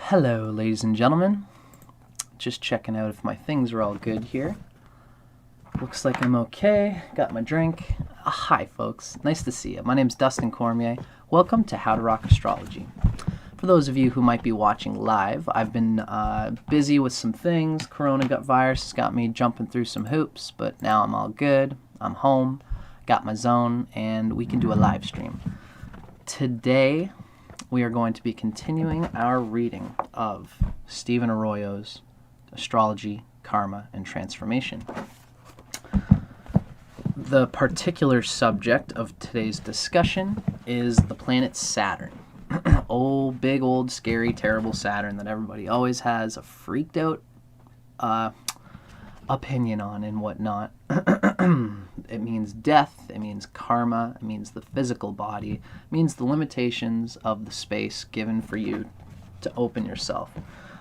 Hello, ladies and gentlemen. Just checking out if my things are all good here. Looks like I'm okay. Got my drink. Hi, folks. Nice to see you. My name's Dustin Cormier. Welcome to How to Rock Astrology. For those of you who might be watching live, I've been busy with some things. Coronavirus has got me jumping through some hoops, but now I'm all good. I'm home, got my zone, and we can do a live stream. Today, we are going to be continuing our reading of Stephen Arroyo's Astrology, Karma, and Transformation. The particular subject of today's discussion is the planet Saturn. Big old, scary, terrible Saturn that everybody always has a freaked out opinion on and whatnot. It means death, it means karma, it means the physical body, it means the limitations of the space given for you to open yourself.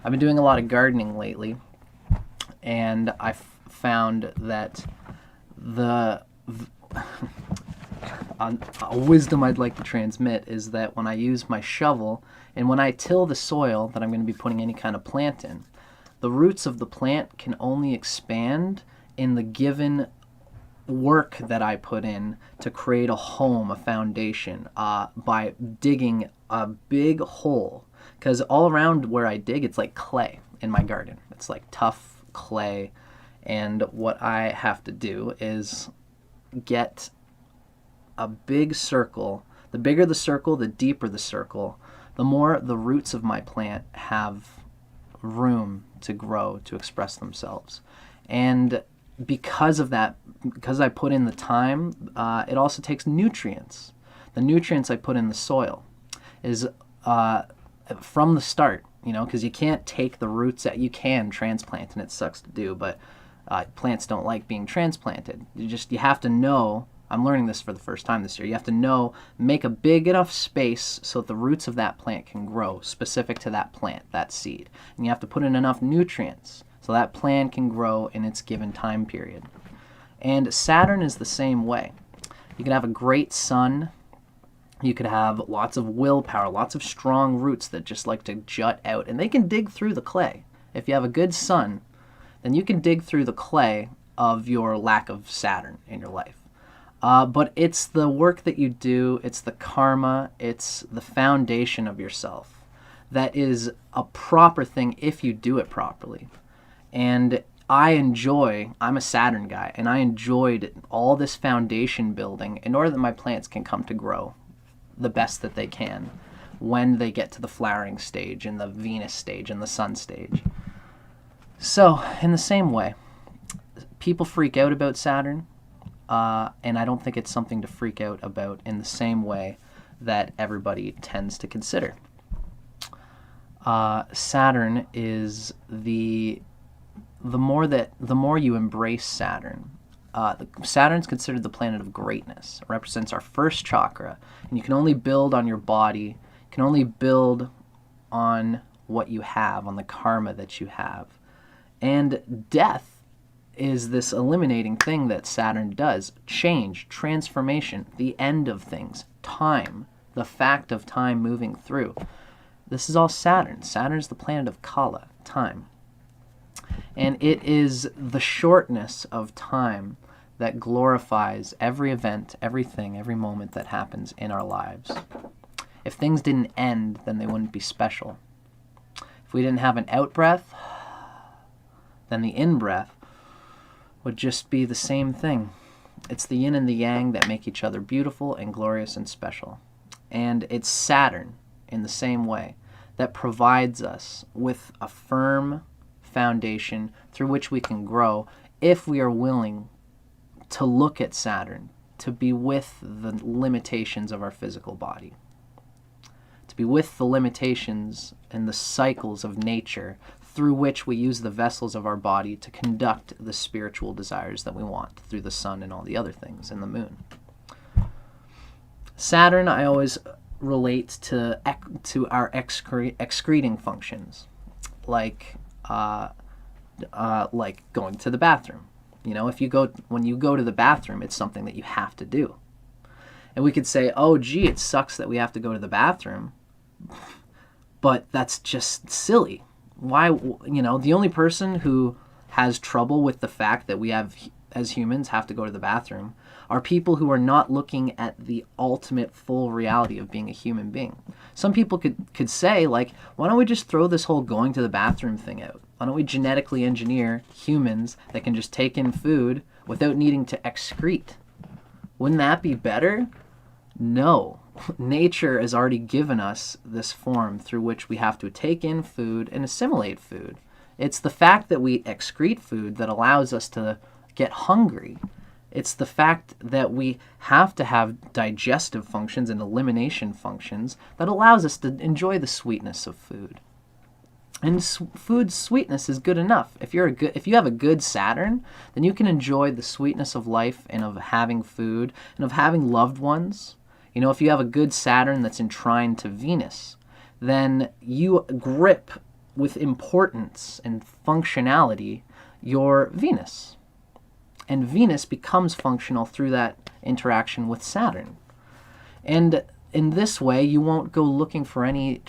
I've been doing a lot of gardening lately, and I found that a wisdom I'd like to transmit is that when I use my shovel and when I till the soil that I'm going to be putting any kind of plant in, the roots of the plant can only expand in the given work that I put in to create a home, a foundation, by digging a big hole. Because all around where I dig, it's like clay in my garden. It's like tough clay. And what I have to do is get a big circle. The bigger the circle, the deeper the circle, the more the roots of my plant have room to grow, to express themselves. And because of that, because I put in the time, it also takes nutrients. The nutrients I put in the soil is from the start, because you can't take the roots that you can transplant, and it sucks to do, but plants don't like being transplanted. You have to know. I'm learning this for the first time this year. You have to know, make a big enough space so that the roots of that plant can grow specific to that plant, that seed. And you have to put in enough nutrients so that plant can grow in its given time period. And Saturn is the same way. You can have a great sun. You could have lots of willpower, lots of strong roots that just like to jut out. And they can dig through the clay. If you have a good sun, then you can dig through the clay of your lack of Saturn in your life. But it's the work that you do, it's the karma, it's the foundation of yourself that is a proper thing if you do it properly. And I'm a Saturn guy, and I enjoyed all this foundation building in order that my plants can come to grow the best that they can when they get to the flowering stage and the Venus stage and the Sun stage. So, in the same way, people freak out about Saturn. And I don't think it's something to freak out about in the same way that everybody tends to consider. Saturn is the more you embrace Saturn. Saturn's considered the planet of greatness. It represents our first chakra, and you can only build on your body. You can only build on what you have, on the karma that you have, and death is this eliminating thing that Saturn does. Change, transformation, the end of things, time, the fact of time moving through. This is all Saturn. Saturn is the planet of Kala, time. And it is the shortness of time that glorifies every event, everything, every moment that happens in our lives. If things didn't end, then they wouldn't be special. If we didn't have an out-breath, then the in-breath would just be the same thing. It's the yin and the yang that make each other beautiful and glorious and special. And it's Saturn, in the same way, that provides us with a firm foundation through which we can grow if we are willing to look at Saturn, to be with the limitations of our physical body, to be with the limitations and the cycles of nature through which we use the vessels of our body to conduct the spiritual desires that we want through the sun and all the other things, and the moon. Saturn, I always relate to our excreting functions, like going to the bathroom. When you go to the bathroom, it's something that you have to do. And we could say, oh, gee, it sucks that we have to go to the bathroom. But that's just silly. Why, the only person who has trouble with the fact that we as humans, have to go to the bathroom are people who are not looking at the ultimate full reality of being a human being. Some people could say, like, why don't we just throw this whole going to the bathroom thing out? Why don't we genetically engineer humans that can just take in food without needing to excrete? Wouldn't that be better? No. Nature has already given us this form through which we have to take in food and assimilate food. It's the fact that we excrete food that allows us to get hungry. It's the fact that we have to have digestive functions and elimination functions that allows us to enjoy the sweetness of food. And food's sweetness is good enough. If you have a good Saturn, then you can enjoy the sweetness of life and of having food and of having loved ones. If you have a good Saturn that's enshrined to Venus, then you grip with importance and functionality your Venus. And Venus becomes functional through that interaction with Saturn. And in this way, you won't go looking for any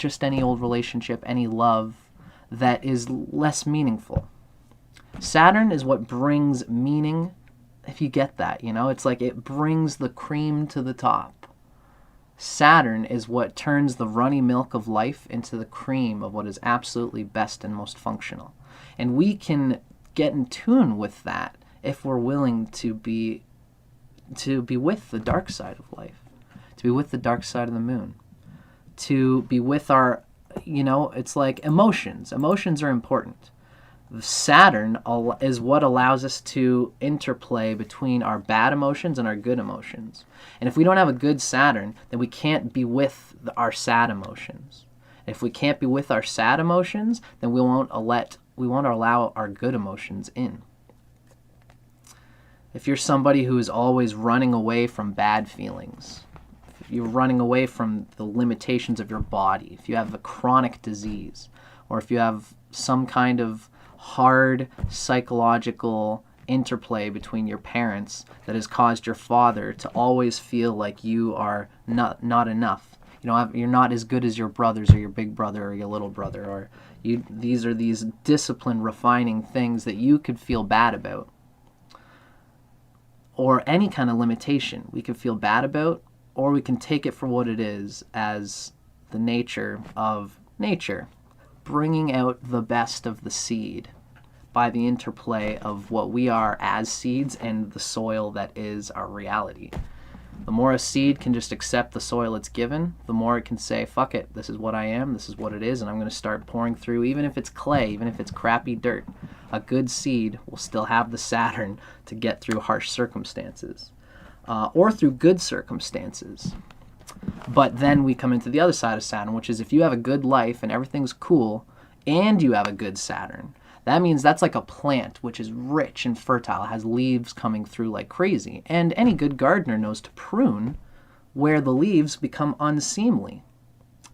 old relationship, any love that is less meaningful. Saturn is what brings meaning, if you get that, it's like it brings the cream to the top. Saturn is what turns the runny milk of life into the cream of what is absolutely best and most functional. And we can get in tune with that if we're willing to be with the dark side of life, to be with the dark side of the moon, to be with our, it's like emotions. Emotions are important. Saturn is what allows us to interplay between our bad emotions and our good emotions. And if we don't have a good Saturn, then we can't be with our sad emotions. If we can't be with our sad emotions, then we won't allow our good emotions in. If you're somebody who is always running away from bad feelings, if you're running away from the limitations of your body, if you have a chronic disease, or if you have some kind of hard psychological interplay between your parents that has caused your father to always feel like you are not enough. You're not as good as your brothers or your big brother or your little brother, or these are these discipline refining things that you could feel bad about. Or any kind of limitation we can feel bad about, or we can take it for what it is, as the nature of nature, bringing out the best of the seed by the interplay of what we are as seeds and the soil that is our reality. The more a seed can just accept the soil it's given, the more it can say, fuck it, this is what I am, this is what it is, and I'm going to start pouring through, even if it's clay, even if it's crappy dirt. A good seed will still have the Saturn to get through harsh circumstances, or through good circumstances. But then we come into the other side of Saturn, which is if you have a good life and everything's cool, and you have a good Saturn, that means that's like a plant which is rich and fertile, has leaves coming through like crazy. And any good gardener knows to prune where the leaves become unseemly.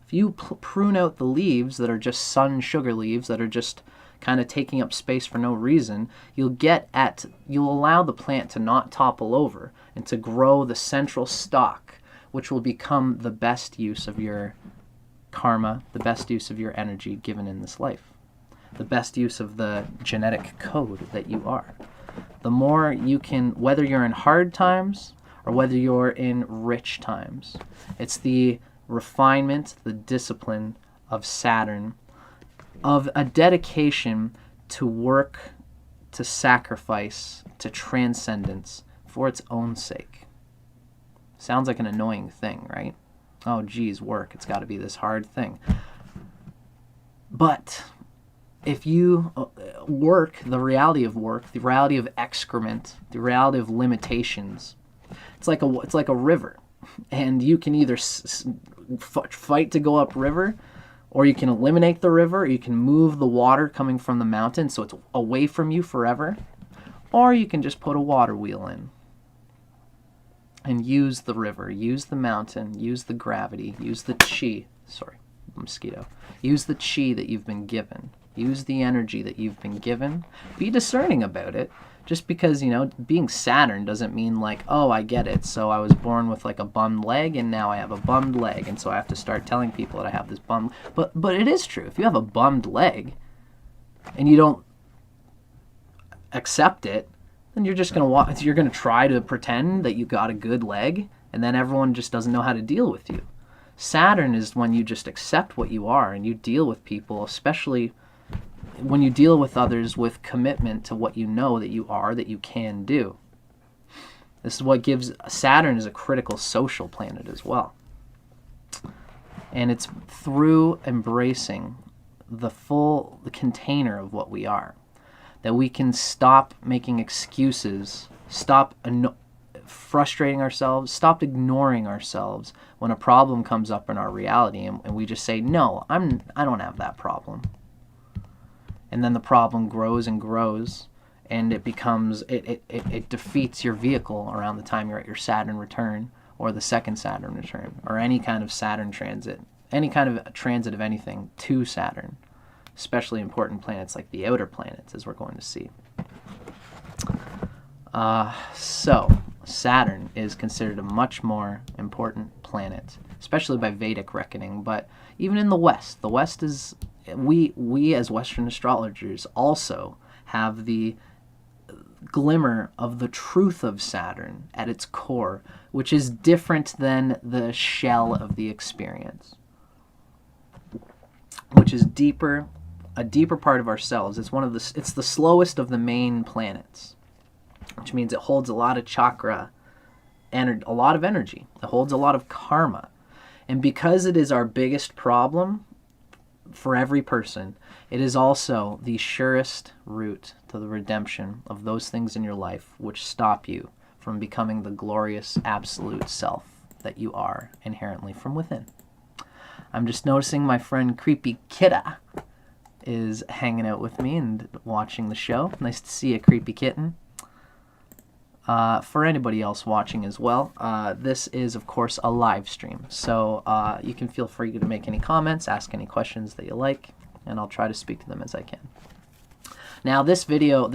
If you prune out the leaves that are just sun sugar leaves, that are just kind of taking up space for no reason, you'll allow the plant to not topple over and to grow the central stalk, which will become the best use of your karma, the best use of your energy given in this life, the best use of the genetic code that you are. The more you can, whether you're in hard times or whether you're in rich times, it's the refinement, the discipline of Saturn, of a dedication to work, to sacrifice, to transcendence for its own sake. Sounds like an annoying thing, right? Oh, geez, work. It's got to be this hard thing. But if you work, the reality of work, the reality of excrement, the reality of limitations, it's like a river, and you can either fight to go up river, or you can eliminate the river, or you can move the water coming from the mountain so it's away from you forever, or you can just put a water wheel in and use the river, use the mountain, use the gravity, use the chi, use the chi that you've been given, use the energy that you've been given, be discerning about it, Just because, you know, being Saturn doesn't mean like, oh, I get it. So I was born with like a bummed leg and now I have a bummed leg. And so I have to start telling people that I have this bummed. But it is true. If you have a bummed leg and you don't accept it, then you're just going to you're going to try to pretend that you got a good leg, and then everyone just doesn't know how to deal with you. Saturn is when you just accept what you are and you deal with people, especially when you deal with others with commitment to what you know that you are, that you can do. This is what gives Saturn is a critical social planet as well. And it's through embracing the full container of what we are that we can stop making excuses, stop frustrating ourselves, stop ignoring ourselves when a problem comes up in our reality, and we just say, no, I don't have that problem. And then the problem grows and grows, and it becomes, it defeats your vehicle around the time you're at your Saturn return, or the second Saturn return, or any kind of Saturn transit, any kind of transit of anything to Saturn, especially important planets like the outer planets, as we're going to see. So Saturn is considered a much more important planet, especially by Vedic reckoning, but even in the West is, we as Western astrologers also have the glimmer of the truth of Saturn at its core, which is different than the shell of the experience, which is deeper, a deeper part of ourselves. It's the slowest of the main planets, which means it holds a lot of chakra and a lot of energy. It holds a lot of karma. And because it is our biggest problem for every person, it is also the surest route to the redemption of those things in your life which stop you from becoming the glorious absolute self that you are inherently from within. I'm just noticing my friend Creepy Kitta is hanging out with me and watching the show. Nice to see you, Creepy Kitten. For anybody else watching as well, this is, of course, a live stream. So you can feel free to make any comments, ask any questions that you like, and I'll try to speak to them as I can. Now, this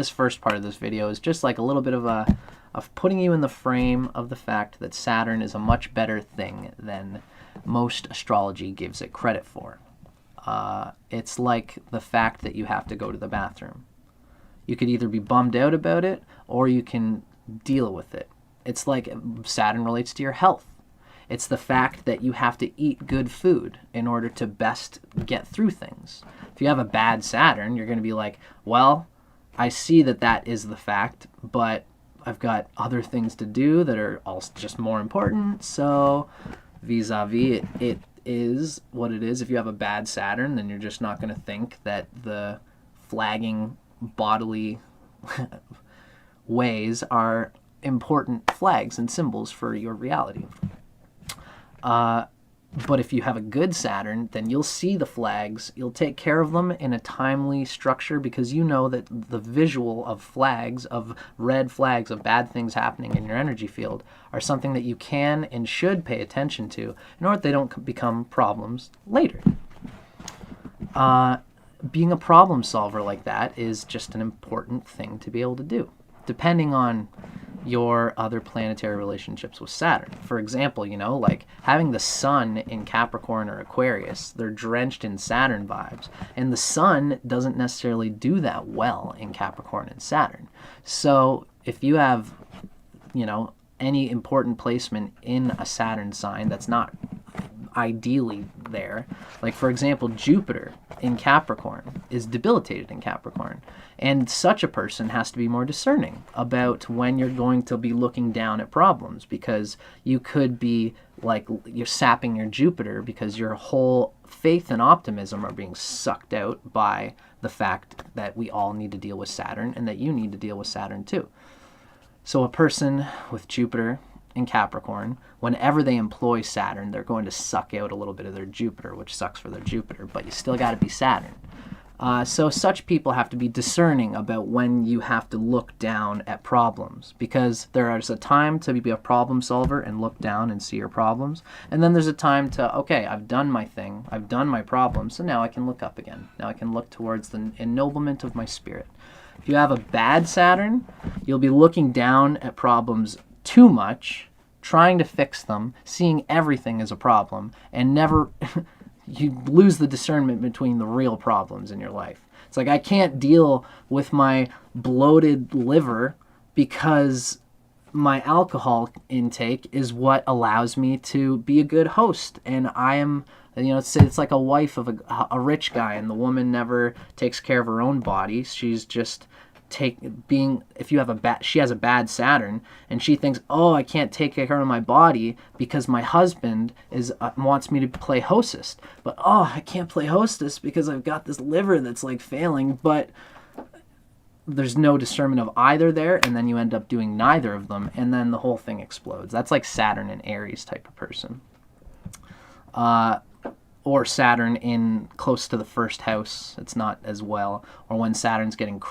first part of this video is just like a little bit of putting you in the frame of the fact that Saturn is a much better thing than most astrology gives it credit for. It's like the fact that you have to go to the bathroom. You could either be bummed out about it, or you can deal with it. It's like Saturn relates to your health. It's the fact that you have to eat good food in order to best get through things. If you have a bad Saturn, you're going to be like, well, I see that is the fact, but I've got other things to do that are also just more important. So vis-a-vis, it is what it is. If you have a bad Saturn, then you're just not going to think that the flagging bodily ways are important flags and symbols for your reality. But if you have a good Saturn, then you'll see the flags, you'll take care of them in a timely structure, because you know that the visual of flags, of red flags, of bad things happening in your energy field are something that you can and should pay attention to in order that they don't become problems later. Being a problem solver like that is just an important thing to be able to do, depending on your other planetary relationships with Saturn. For example, like having the sun in Capricorn or Aquarius, they're drenched in Saturn vibes, and the sun doesn't necessarily do that well in Capricorn and Saturn. So if you have, any important placement in a Saturn sign that's not ideally there, like for example, Jupiter in Capricorn is debilitated in Capricorn, and such a person has to be more discerning about when you're going to be looking down at problems, because you could be like you're sapping your Jupiter because your whole faith and optimism are being sucked out by the fact that we all need to deal with Saturn and that you need to deal with Saturn too. So a person with Jupiter in Capricorn, whenever they employ Saturn, they're going to suck out a little bit of their Jupiter, which sucks for their Jupiter, but you still got to be Saturn. So such people have to be discerning about when you have to look down at problems, because there is a time to be a problem solver and look down and see your problems, and then there's a time to, okay, I've done my thing, I've done my problem, so now I can look up again. Now I can look towards the ennoblement of my spirit. If you have a bad Saturn, you'll be looking down at problems too much, trying to fix them, seeing everything as a problem, and never you lose the discernment between the real problems in your life. It's like, I can't deal with my bloated liver because my alcohol intake is what allows me to be a good host. And I am, it's like a wife of a rich guy, and the woman never takes care of her own body. She's just if you have she has a bad Saturn, and she thinks, oh, I can't take care of my body because my husband wants me to play hostess. But oh, I can't play hostess because I've got this liver that's like failing. But there's no discernment of either there, and then you end up doing neither of them, and then the whole thing explodes. That's like Saturn and Aries type of person. Or Saturn in close to the first house, it's not as well. Or when Saturn's getting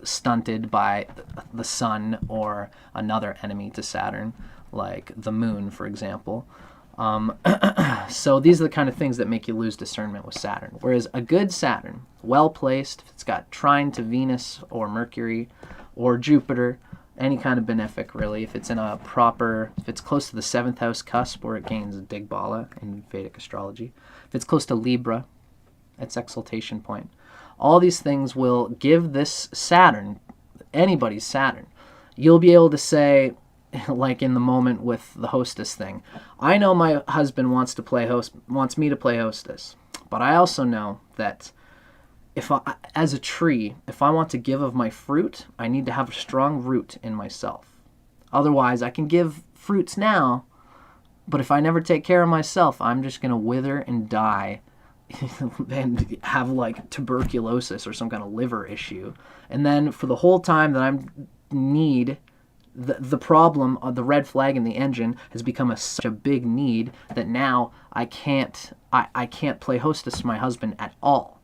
stunted by the sun or another enemy to Saturn, like the moon, for example. So these are the kind of things that make you lose discernment with Saturn. Whereas a good Saturn, well placed, if it's got trine to Venus or Mercury or Jupiter, any kind of benefic really, if it's close to the 7th house cusp where it gains a Digbala in Vedic astrology, if it's close to Libra, its exaltation point, all these things will give this Saturn, anybody's Saturn, you'll be able to say, like in the moment with the hostess thing, I know my husband wants me to play hostess, but I also know that as a tree, if I want to give of my fruit, I need to have a strong root in myself. Otherwise, I can give fruits now, but if I never take care of myself, I'm just going to wither and die and have like tuberculosis or some kind of liver issue. And then for the whole time that the problem of the red flag in the engine has become such a big need that now I can't play hostess to my husband at all.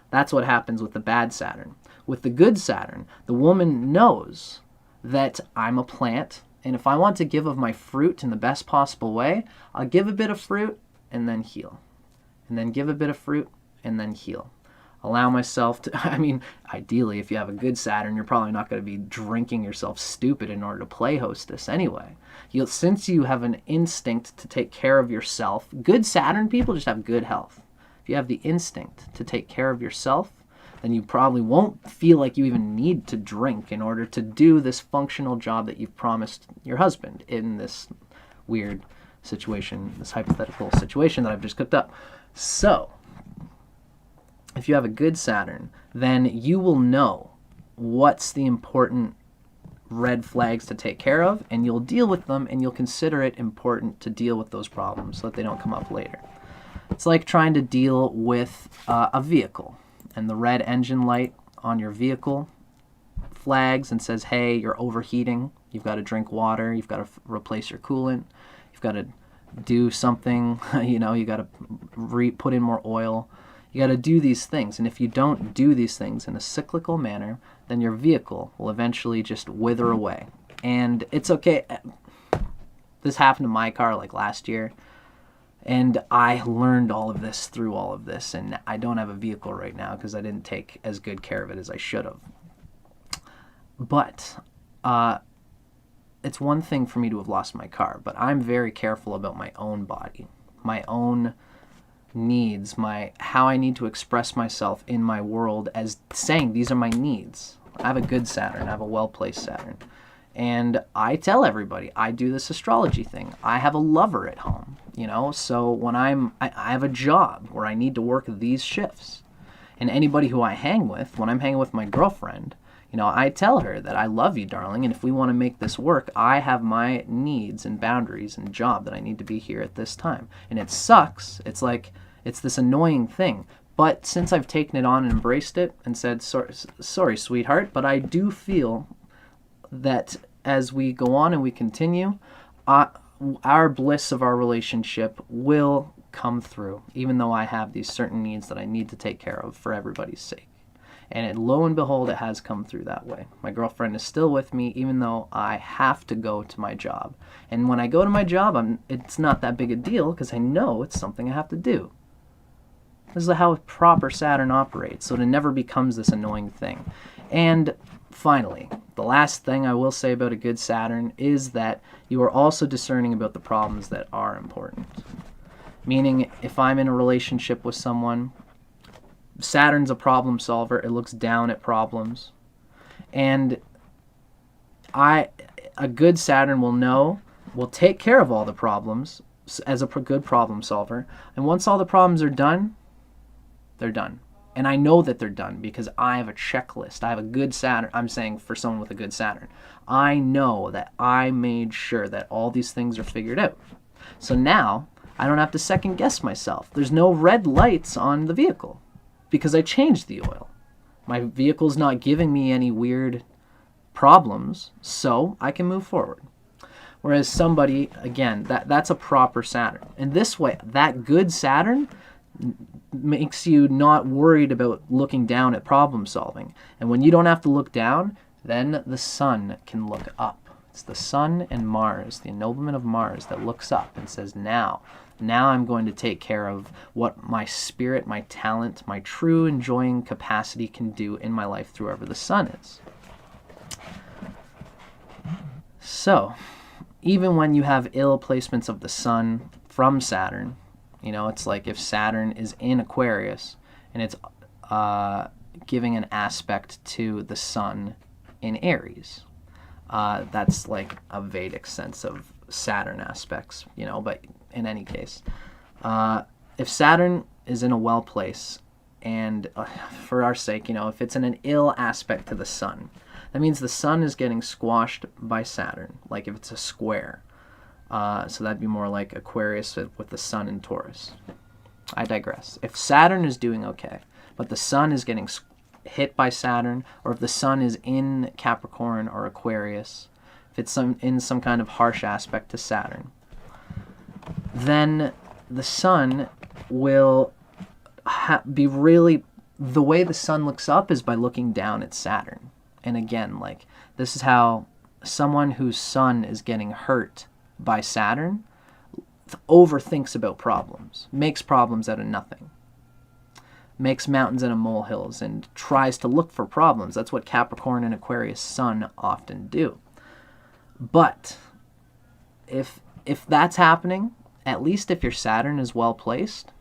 That's what happens with the bad Saturn. With the good Saturn, the woman knows that I'm a plant, and if I want to give of my fruit in the best possible way, I'll give a bit of fruit and then heal. And then give a bit of fruit and then heal. Allow myself to, ideally, if you have a good Saturn, you're probably not going to be drinking yourself stupid in order to play hostess anyway. Since you have an instinct to take care of yourself, good Saturn people just have good health. If you have the instinct to take care of yourself, then you probably won't feel like you even need to drink in order to do this functional job that you've promised your husband in this weird situation, this hypothetical situation that I've just cooked up. So, if you have a good Saturn, then you will know what's the important red flags to take care of, and you'll deal with them, and you'll consider it important to deal with those problems so that they don't come up later. It's like trying to deal with a vehicle, and the red engine light on your vehicle flags and says, hey, you're overheating, you've got to drink water, you've got to replace your coolant, you've got to do something, you got to put in more oil. You got to do these things, and if you don't do these things in a cyclical manner, then your vehicle will eventually just wither away. And it's okay. This happened to my car like last year, and I learned all of this through all of this, and I don't have a vehicle right now because I didn't take as good care of it as I should have. But it's one thing for me to have lost my car, but I'm very careful about my own body, my own needs, how I need to express myself in my world as saying these are my needs. I have a good Saturn, I have a well-placed Saturn. And I tell everybody, I do this astrology thing. I have a lover at home, so when I have a job where I need to work these shifts. And anybody who I hang with, when I'm hanging with my girlfriend, I tell her that I love you, darling, and if we want to make this work, I have my needs and boundaries and job that I need to be here at this time. And it sucks. It's like, it's this annoying thing. But since I've taken it on and embraced it and said, sorry, sweetheart, but I do feel that as we go on and we continue, our bliss of our relationship will come through, even though I have these certain needs that I need to take care of for everybody's sake. And lo and behold, it has come through that way. My girlfriend is still with me, even though I have to go to my job. And when I go to my job, it's not that big a deal because I know it's something I have to do. This is how a proper Saturn operates, so it never becomes this annoying thing. And finally, the last thing I will say about a good Saturn is that you are also discerning about the problems that are important. Meaning, if I'm in a relationship with someone, Saturn's a problem solver. It looks down at problems. And a good Saturn will take care of all the problems as a good problem solver. And once all the problems are done, they're done. And I know that they're done because I have a checklist. I have a good Saturn. I'm saying for someone with a good Saturn. I know that I made sure that all these things are figured out. So now I don't have to second guess myself. There's no red lights on the vehicle because I changed the oil. My vehicle's not giving me any weird problems, so I can move forward. Whereas somebody, again, that's a proper Saturn. And this way, that good Saturn makes you not worried about looking down at problem solving. And when you don't have to look down, then the sun can look up. It's the sun and Mars, the ennoblement of Mars, that looks up and says, now I'm going to take care of what my spirit, my talent, my true enjoying capacity can do in my life through wherever the sun is. So, even when you have ill placements of the sun from Saturn, it's like if Saturn is in Aquarius and it's giving an aspect to the sun in Aries. That's like a Vedic sense of Saturn aspects, but in any case. If Saturn is in a well place, and for our sake, if it's in an ill aspect to the sun, that means the sun is getting squashed by Saturn, like if it's a square. So that'd be more like Aquarius with the sun in Taurus. I digress. If Saturn is doing okay, but the sun is getting hit by Saturn, or if the sun is in Capricorn or Aquarius, if it's in some kind of harsh aspect to Saturn, then the sun will be really... The way the sun looks up is by looking down at Saturn. And again, this is how someone whose sun is getting hurt by Saturn overthinks about problems, makes problems out of nothing, makes mountains out of molehills, and tries to look for problems. That's what Capricorn and Aquarius sun often do. But if that's happening, at least if your Saturn is well placed,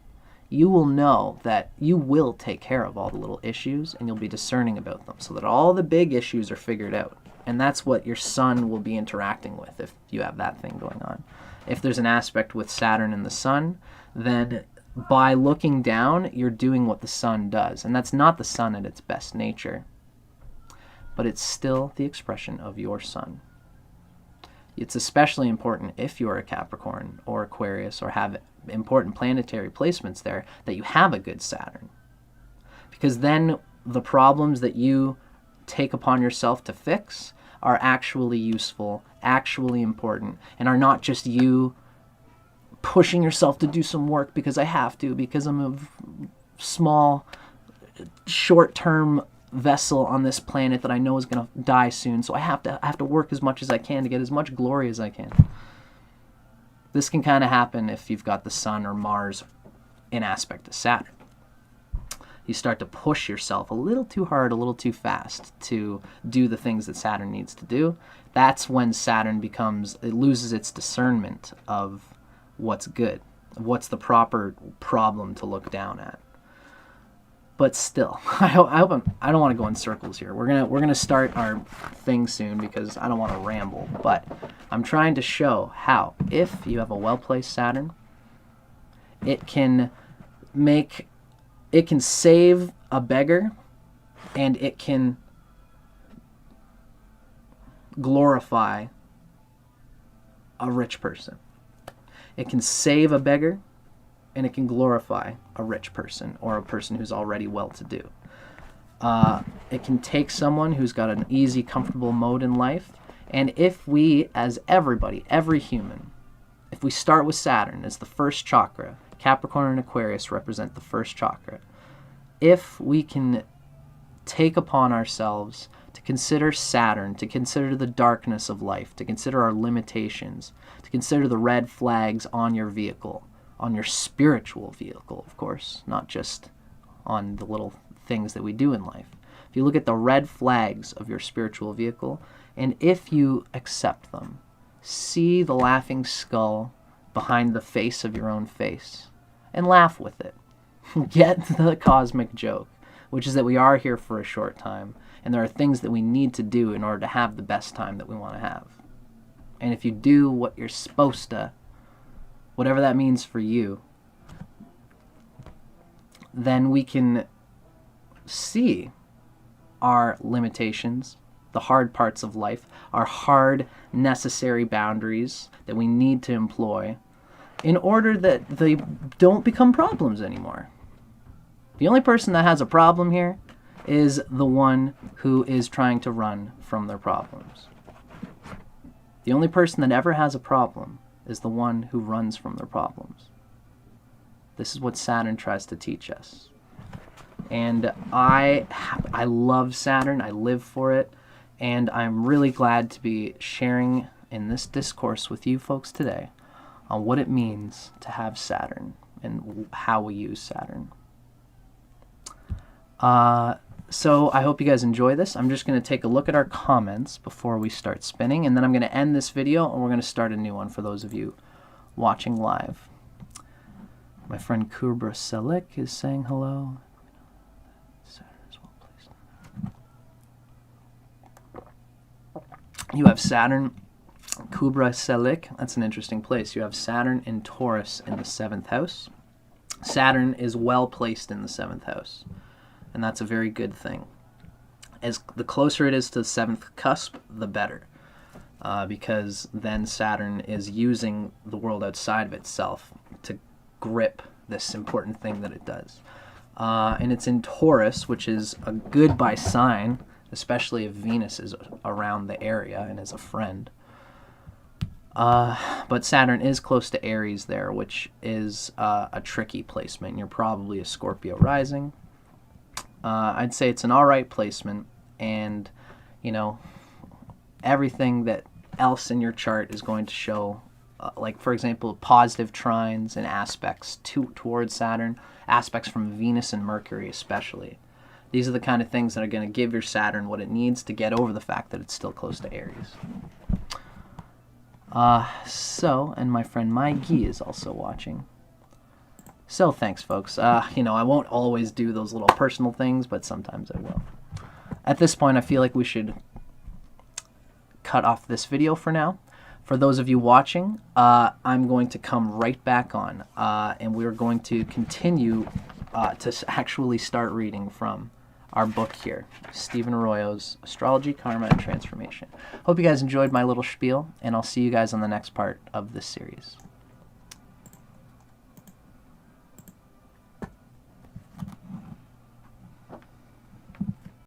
you will know that you will take care of all the little issues, and you'll be discerning about them so that all the big issues are figured out. And that's what your sun will be interacting with if you have that thing going on. If there's an aspect with Saturn and the sun, then by looking down, you're doing what the sun does. And that's not the sun at its best nature, but it's still the expression of your sun. It's especially important if you're a Capricorn or Aquarius or have important planetary placements there that you have a good Saturn. Because then the problems that you take upon yourself to fix are actually useful, actually important, and are not just you pushing yourself to do some work because I have to, because I'm a small, short-term vessel on this planet that I know is going to die soon, so I have to work as much as I can to get as much glory as I can. This can kind of happen if you've got the sun or Mars in aspect to Saturn. You start to push yourself a little too hard, a little too fast to do the things that Saturn needs to do. That's when Saturn it loses its discernment of what's good, of what's the proper problem to look down at. But still, I don't want to go in circles here. We're gonna start our thing soon because I don't want to ramble. But I'm trying to show how, if you have a well-placed Saturn, it can save a beggar, and it can glorify a rich person. It can save a beggar, and it can glorify a rich person or a person who's already well-to-do. It can take someone who's got an easy, comfortable mode in life, and if we, as everybody, every human, if we start with Saturn as the first chakra, Capricorn and Aquarius represent the first chakra, if we can take upon ourselves to consider Saturn, to consider the darkness of life, to consider our limitations, to consider the red flags on your vehicle, on your spiritual vehicle, of course, not just on the little things that we do in life. If you look at the red flags of your spiritual vehicle, and if you accept them, see the laughing skull behind the face of your own face, and laugh with it. Get the cosmic joke, which is that we are here for a short time, and there are things that we need to do in order to have the best time that we want to have. And if you do what you're supposed to, whatever that means for you, then we can see our limitations, the hard parts of life, our hard, necessary boundaries that we need to employ in order that they don't become problems anymore. The only person that has a problem here is the one who is trying to run from their problems. The only person that ever has a problem is the one who runs from their problems. This is what Saturn tries to teach us. And I love Saturn. I live for it. And I'm really glad to be sharing in this discourse with you folks today on what it means to have Saturn and how we use Saturn. So I hope you guys enjoy this. I'm just going to take a look at our comments before we start spinning, and then I'm going to end this video and we're going to start a new one for those of you watching live. My friend Kubra Selik is saying hello. Saturn is well placed. You have Saturn, Kubra Selik. That's an interesting place. You have Saturn in Taurus in the 7th house. Saturn is well placed in the 7th house. And that's a very good thing. As the closer it is to the 7th cusp, the better. Because then Saturn is using the world outside of itself to grip this important thing that it does. And it's in Taurus, which is a good by sign, especially if Venus is around the area and is a friend. But Saturn is close to Aries there, which is a tricky placement. You're probably a Scorpio rising. I'd say it's an alright placement, and, you know, everything that else in your chart is going to show, like, for example, positive trines and aspects towards Saturn, aspects from Venus and Mercury especially. These are the kind of things that are going to give your Saturn what it needs to get over the fact that it's still close to Aries. And my friend Maigi is also watching. So thanks, folks. You know, I won't always do those little personal things, but sometimes I will. At this point, I feel like we should cut off this video for now. For those of you watching, I'm going to come right back on, and we're going to continue to actually start reading from our book here, Stephen Arroyo's Astrology, Karma, and Transformation. Hope you guys enjoyed my little spiel, and I'll see you guys on the next part of this series.